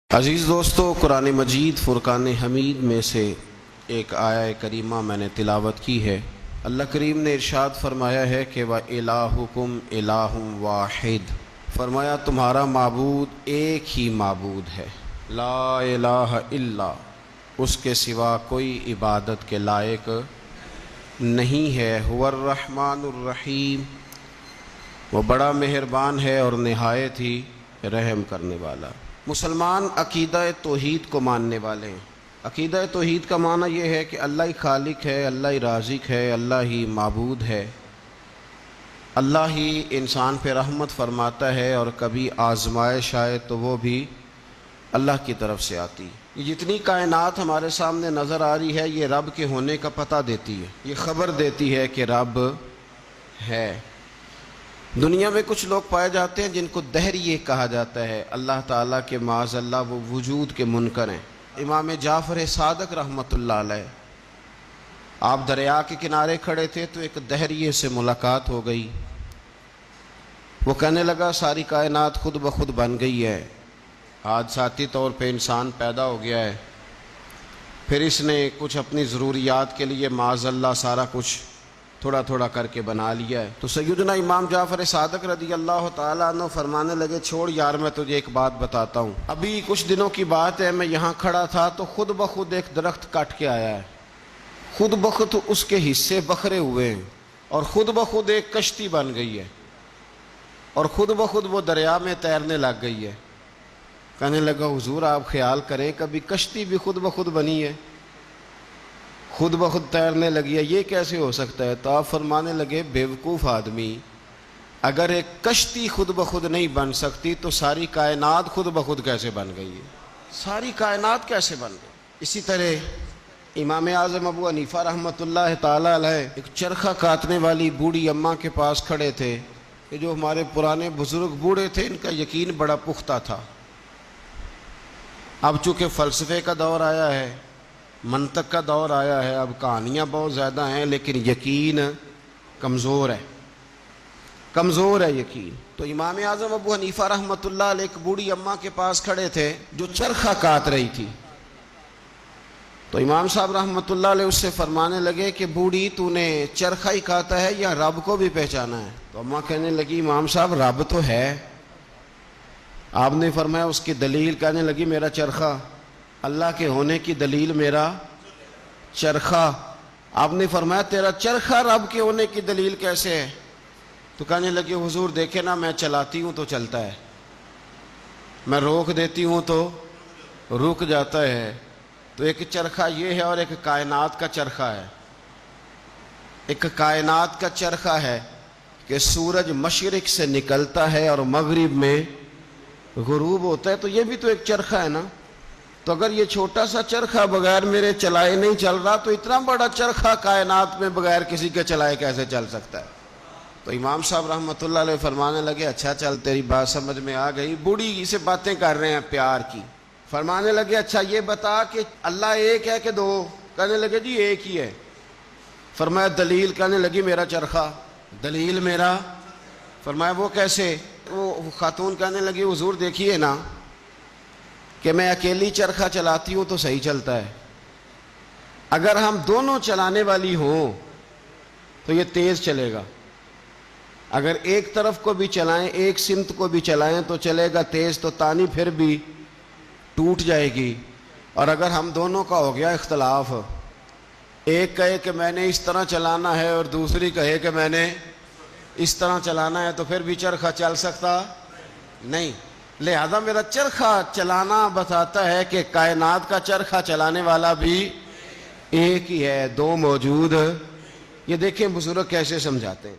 عزیز دوستو، قرآن مجید فرقان حمید میں سے ایک آیہ کریمہ میں نے تلاوت کی ہے۔ اللہ کریم نے ارشاد فرمایا ہے کہ وَإِلَٰهُكُمْ إِلَٰهٌ وَاحِدٌ، فرمایا تمہارا معبود ایک ہی معبود ہے، لا الہ الا، اس کے سوا کوئی عبادت کے لائق نہیں ہے۔ هو الرحمن الرحیم، وہ بڑا مہربان ہے اور نہایت ہی رحم کرنے والا۔ مسلمان عقیدہ توحید کو ماننے والے ہیں۔ عقیدہ توحید کا معنی یہ ہے کہ اللہ ہی خالق ہے، اللہ ہی رازق ہے، اللہ ہی معبود ہے، اللہ ہی انسان پہ رحمت فرماتا ہے، اور کبھی آزمائش آئے تو وہ بھی اللہ کی طرف سے آتی۔ یہ جتنی کائنات ہمارے سامنے نظر آ رہی ہے، یہ رب کے ہونے کا پتہ دیتی ہے، یہ خبر دیتی ہے کہ رب ہے۔ دنیا میں کچھ لوگ پائے جاتے ہیں جن کو دہریے کہا جاتا ہے، اللہ تعالیٰ کے معاذ اللہ وہ وجود کے منکر ہیں۔ امام جعفر صادق رحمۃ اللہ علیہ، آپ دریا کے کنارے کھڑے تھے تو ایک دہریے سے ملاقات ہو گئی۔ وہ کہنے لگا ساری کائنات خود بخود بن گئی ہے، حادثاتی طور پہ انسان پیدا ہو گیا ہے، پھر اس نے کچھ اپنی ضروریات کے لیے معاذ اللہ سارا کچھ تھوڑا تھوڑا کر کے بنا لیا ہے۔ تو سیدنا امام جعفر صادق رضی اللہ تعالیٰ عنہ فرمانے لگے چھوڑ یار، میں تجھے ایک بات بتاتا ہوں۔ ابھی کچھ دنوں کی بات ہے، میں یہاں کھڑا تھا تو خود بخود ایک درخت کٹ کے آیا ہے، خود بخود اس کے حصے بکھرے ہوئے ہیں، اور خود بخود ایک کشتی بن گئی ہے، اور خود بخود وہ دریا میں تیرنے لگ گئی ہے۔ کہنے لگا حضور آپ خیال کریں، کبھی کشتی بھی خود بخود بنی ہے، خود بخود تیرنے لگی ہے، یہ کیسے ہو سکتا ہے؟ تو آپ فرمانے لگے بیوقوف آدمی، اگر ایک کشتی خود بخود نہیں بن سکتی تو ساری کائنات خود بخود کیسے بن گئی ہے؟ ساری کائنات کیسے بن گئی؟ اسی طرح امام اعظم ابو حنیفہ رحمۃ اللہ تعالی علیہ ایک چرخہ کاٹنے والی بوڑھی اماں کے پاس کھڑے تھے۔ یہ جو ہمارے پرانے بزرگ بوڑھے تھے، ان کا یقین بڑا پختہ تھا۔ اب چونکہ فلسفے کا دور آیا ہے، منطق کا دور آیا ہے، اب کہانیاں بہت زیادہ ہیں، لیکن یقین کمزور ہے یقین۔ تو امام اعظم ابو حنیفہ رحمۃ اللہ علیہ ایک بوڑھی اماں کے پاس کھڑے تھے جو چرخہ کاٹ رہی تھی۔ تو امام صاحب رحمۃ اللہ علیہ اس سے فرمانے لگے کہ بوڑھی تو نے چرخہ ہی کاٹا ہے یا رب کو بھی پہچانا ہے؟ تو اماں کہنے لگی امام صاحب رب تو ہے۔ آپ نے فرمایا اس کی دلیل؟ کہنے لگی میرا چرخہ، اللہ کے ہونے کی دلیل میرا چرخہ۔ آپ نے فرمایا تیرا چرخہ رب کے ہونے کی دلیل کیسے ہے؟ تو کہنے لگے حضور دیکھیں نا، میں چلاتی ہوں تو چلتا ہے، میں روک دیتی ہوں تو رک جاتا ہے۔ تو ایک چرخہ یہ ہے اور ایک کائنات کا چرخہ ہے۔ ایک کائنات کا چرخہ ہے کہ سورج مشرق سے نکلتا ہے اور مغرب میں غروب ہوتا ہے، تو یہ بھی تو ایک چرخہ ہے نا۔ تو اگر یہ چھوٹا سا چرخہ بغیر میرے چلائے نہیں چل رہا، تو اتنا بڑا چرخہ کائنات میں بغیر کسی کے چلائے کیسے چل سکتا ہے؟ تو امام صاحب رحمۃ اللہ علیہ فرمانے لگے اچھا چل تیری بات سمجھ میں آ گئی۔ بوڑھی سے باتیں کر رہے ہیں پیار کی۔ فرمانے لگے اچھا یہ بتا کہ اللہ ایک ہے کہ دو؟ کہنے لگے جی ایک ہی ہے۔ فرمایا دلیل؟ کہنے لگی میرا چرخہ۔ دلیل میرا؟ فرمایا وہ کیسے؟ وہ خاتون کہنے لگی حضور دیکھیے نا کہ میں اکیلی چرخہ چلاتی ہوں تو صحیح چلتا ہے، اگر ہم دونوں چلانے والی ہوں تو یہ تیز چلے گا، اگر ایک طرف کو بھی چلائیں، ایک سمت کو بھی چلائیں تو چلے گا تیز، تو تانی پھر بھی ٹوٹ جائے گی۔ اور اگر ہم دونوں کا ہو گیا اختلاف، ایک کہے کہ میں نے اس طرح چلانا ہے اور دوسری کہے کہ میں نے اس طرح چلانا ہے، تو پھر بھی چرخہ چل سکتا نہیں۔ لہذا میرا چرخہ چلانا بتاتا ہے کہ کائنات کا چرخہ چلانے والا بھی ایک ہی ہے، دو موجود۔ یہ دیکھیں بزرگ کیسے سمجھاتے ہیں۔